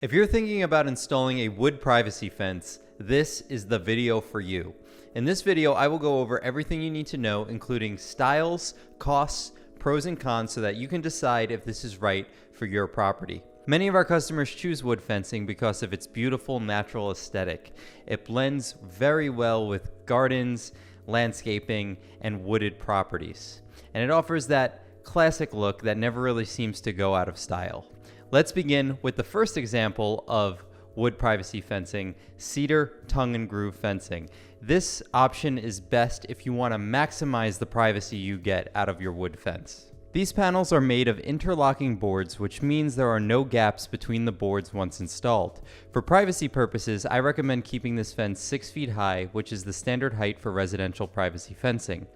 If you're thinking about installing a wood privacy fence, this is the video for you. In this video, I will go over everything you need to know, including styles, costs, pros and cons, so that you can decide if this is right for your property. Many of our customers choose wood fencing because of its beautiful natural aesthetic. It blends very well with gardens, landscaping, and wooded properties. And it offers that classic look that never really seems to go out of style. Let's begin with the first example of wood privacy fencing, cedar tongue and groove fencing. This option is best if you want to maximize the privacy you get out of your wood fence. These panels are made of interlocking boards, which means there are no gaps between the boards once installed. For privacy purposes, I recommend keeping this fence 6 feet high, which is the standard height for residential privacy fencing.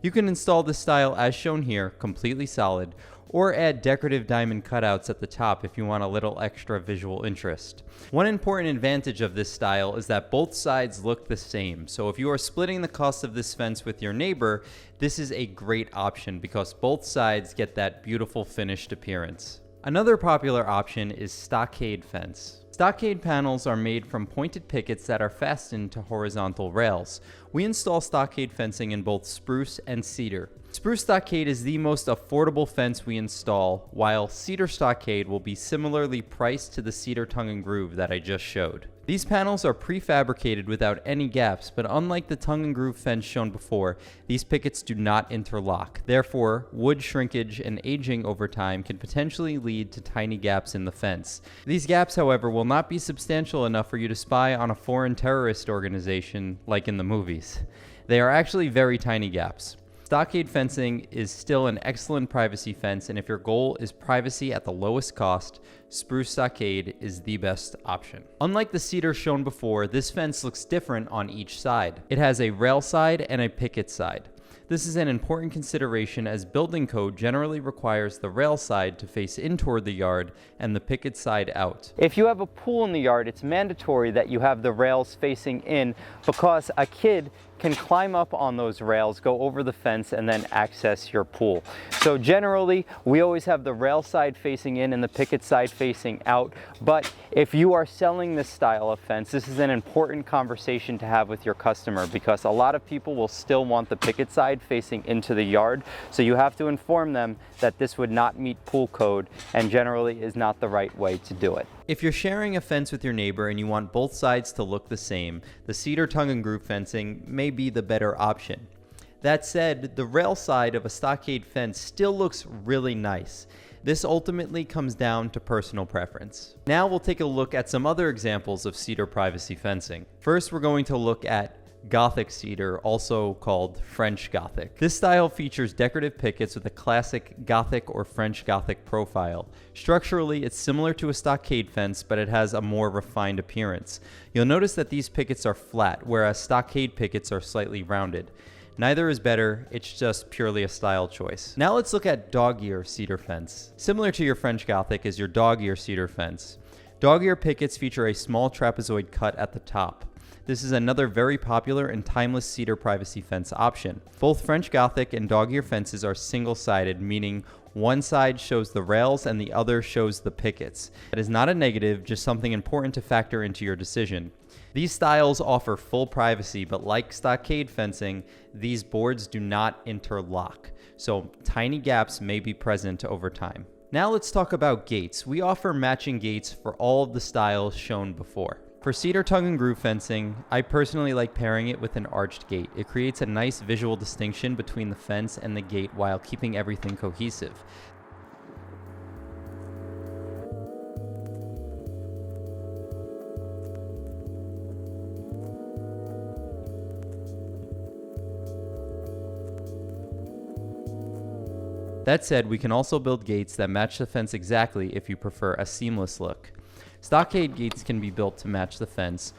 You can install this style as shown here, completely solid, or add decorative diamond cutouts at the top if you want a little extra visual interest. One important advantage of this style is that both sides look the same, so if you are splitting the cost of this fence with your neighbor, this is a great option because both sides get that beautiful finished appearance. Another popular option is stockade fence. Stockade panels are made from pointed pickets that are fastened to horizontal rails. We install stockade fencing in both spruce and cedar. Spruce stockade is the most affordable fence we install, while cedar stockade will be similarly priced to the cedar tongue and groove that I just showed. These panels are prefabricated without any gaps, but unlike the tongue and groove fence shown before, these pickets do not interlock. Therefore, wood shrinkage and aging over time can potentially lead to tiny gaps in the fence. These gaps, however, will not be substantial enough for you to spy on a foreign terrorist organization like in the movies. They are actually very tiny gaps. Stockade fencing is still an excellent privacy fence, and if your goal is privacy at the lowest cost, spruce stockade is the best option. Unlike the cedar shown before, this fence looks different on each side. It has a rail side and a picket side. This is an important consideration as building code generally requires the rail side to face in toward the yard and the picket side out. If you have a pool in the yard, it's mandatory that you have the rails facing in because a kid can climb up on those rails, go over the fence, and then access your pool. So generally, we always have the rail side facing in and the picket side facing out. But if you are selling this style of fence, this is an important conversation to have with your customer because a lot of people will still want the picket side facing into the yard. So you have to inform them that this would not meet pool code and generally is not the right way to do it. If you're sharing a fence with your neighbor and you want both sides to look the same, the cedar tongue and groove fencing may be the better option. That said, the rail side of a stockade fence still looks really nice. This ultimately comes down to personal preference. Now we'll take a look at some other examples of cedar privacy fencing. First, we're going to look at Gothic cedar, also called French Gothic. This style features decorative pickets with a classic Gothic or French Gothic profile. Structurally, it's similar to a stockade fence, but it has a more refined appearance. You'll notice that these pickets are flat, whereas stockade pickets are slightly rounded. Neither is better, it's just purely a style choice. Now let's look at dog ear cedar fence. Similar to your French Gothic is your dog ear cedar fence. Dog ear pickets feature a small trapezoid cut at the top. This is another very popular and timeless cedar privacy fence option. Both French Gothic and dog ear fences are single-sided, meaning one side shows the rails and the other shows the pickets. That is not a negative, just something important to factor into your decision. These styles offer full privacy, but like stockade fencing, these boards do not interlock, so tiny gaps may be present over time. Now let's talk about gates. We offer matching gates for all of the styles shown before. For cedar tongue and groove fencing, I personally like pairing it with an arched gate. It creates a nice visual distinction between the fence and the gate while keeping everything cohesive. That said, we can also build gates that match the fence exactly if you prefer a seamless look. Stockade gates can be built to match the fence,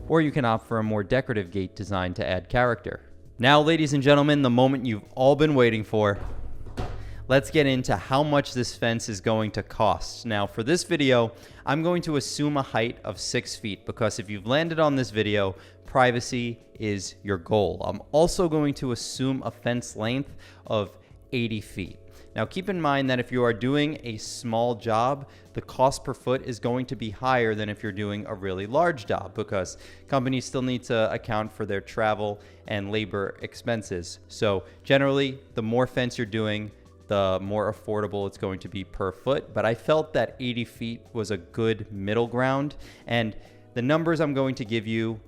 or you can opt for a more decorative gate design to add character. Now, ladies and gentlemen, the moment you've all been waiting for. Let's get into how much this fence is going to cost. Now, for this video, I'm going to assume a height of 6 feet because if you've landed on this video, privacy is your goal. I'm also going to assume a fence length of 80 feet. Now keep in mind that if you are doing a small job, the cost per foot is going to be higher than if you're doing a really large job, because companies still need to account for their travel and labor expenses. So generally, the more fence you're doing, the more affordable it's going to be per foot. But I felt that 80 feet was a good middle ground, and the numbers I'm going to give you,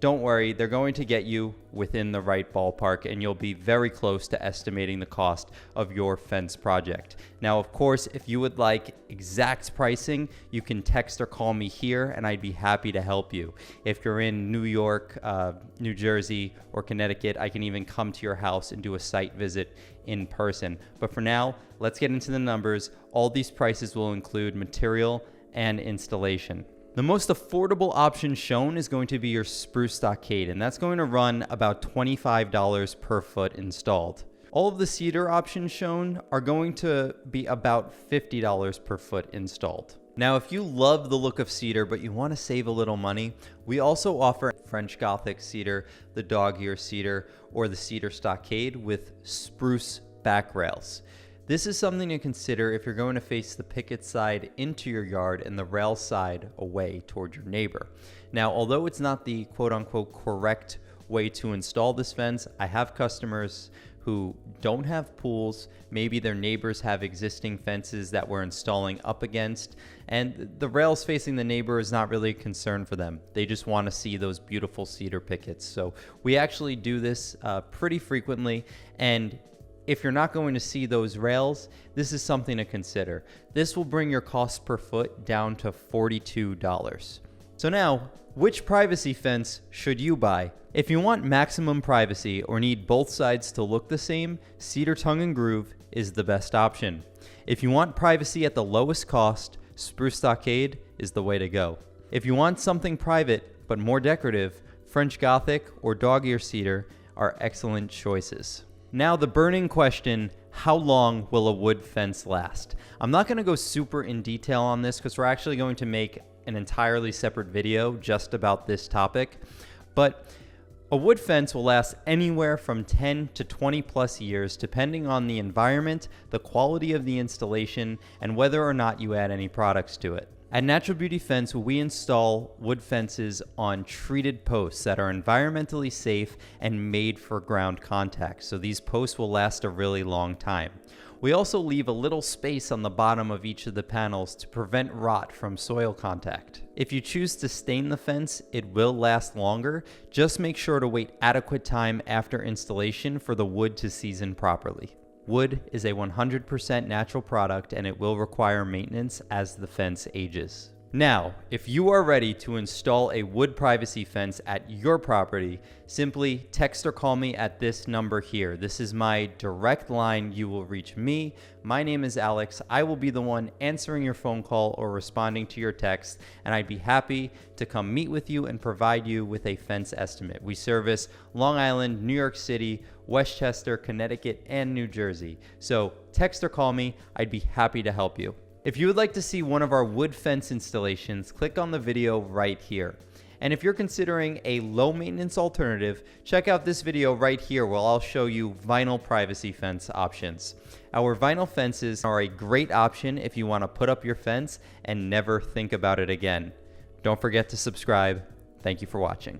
don't worry, they're going to get you within the right ballpark, and you'll be very close to estimating the cost of your fence project. Now, of course, if you would like exact pricing, you can text or call me here, and I'd be happy to help you. If you're in New York, New Jersey, or Connecticut, I can even come to your house and do a site visit in person. But for now, let's get into the numbers. All these prices will include material and installation. The most affordable option shown is going to be your spruce stockade, and that's going to run about $25 per foot installed. All of the cedar options shown are going to be about $50 per foot installed. Now, if you love the look of cedar, but you want to save a little money, we also offer French Gothic cedar, the dog ear cedar, or the cedar stockade with spruce back rails. This is something to consider if you're going to face the picket side into your yard and the rail side away toward your neighbor. Now, although it's not the quote-unquote correct way to install this fence, I have customers who don't have pools. Maybe their neighbors have existing fences that we're installing up against, and the rails facing the neighbor is not really a concern for them. They just want to see those beautiful cedar pickets. So we actually do this pretty frequently, and if you're not going to see those rails, this is something to consider. This will bring your cost per foot down to $42. So now, which privacy fence should you buy? If you want maximum privacy or need both sides to look the same, Cedar Tongue and Groove is the best option. If you want privacy at the lowest cost, Spruce Stockade is the way to go. If you want something private but more decorative, French Gothic or Dog Ear Cedar are excellent choices. Now the burning question, how long will a wood fence last? I'm not going to go super in detail on this because we're actually going to make an entirely separate video just about this topic, but a wood fence will last anywhere from 10 to 20 plus years depending on the environment, the quality of the installation, and whether or not you add any products to it. At Natural Beauty Fence, we install wood fences on treated posts that are environmentally safe and made for ground contact, so these posts will last a really long time. We also leave a little space on the bottom of each of the panels to prevent rot from soil contact. If you choose to stain the fence, it will last longer. Just make sure to wait adequate time after installation for the wood to season properly. Wood is a 100% natural product, and it will require maintenance as the fence ages. Now, if you are ready to install a wood privacy fence at your property, simply text or call me at this number here. This is my direct line. You will reach me. My name is Alex. I will be the one answering your phone call or responding to your text, and I'd be happy to come meet with you and provide you with a fence estimate. We service Long Island, New York City, Westchester, Connecticut, and New Jersey. So text or call me. I'd be happy to help you. If you would like to see one of our wood fence installations, click on the video right here. And if you're considering a low maintenance alternative, check out this video right here where I'll show you vinyl privacy fence options. Our vinyl fences are a great option if you want to put up your fence and never think about it again. Don't forget to subscribe. Thank you for watching.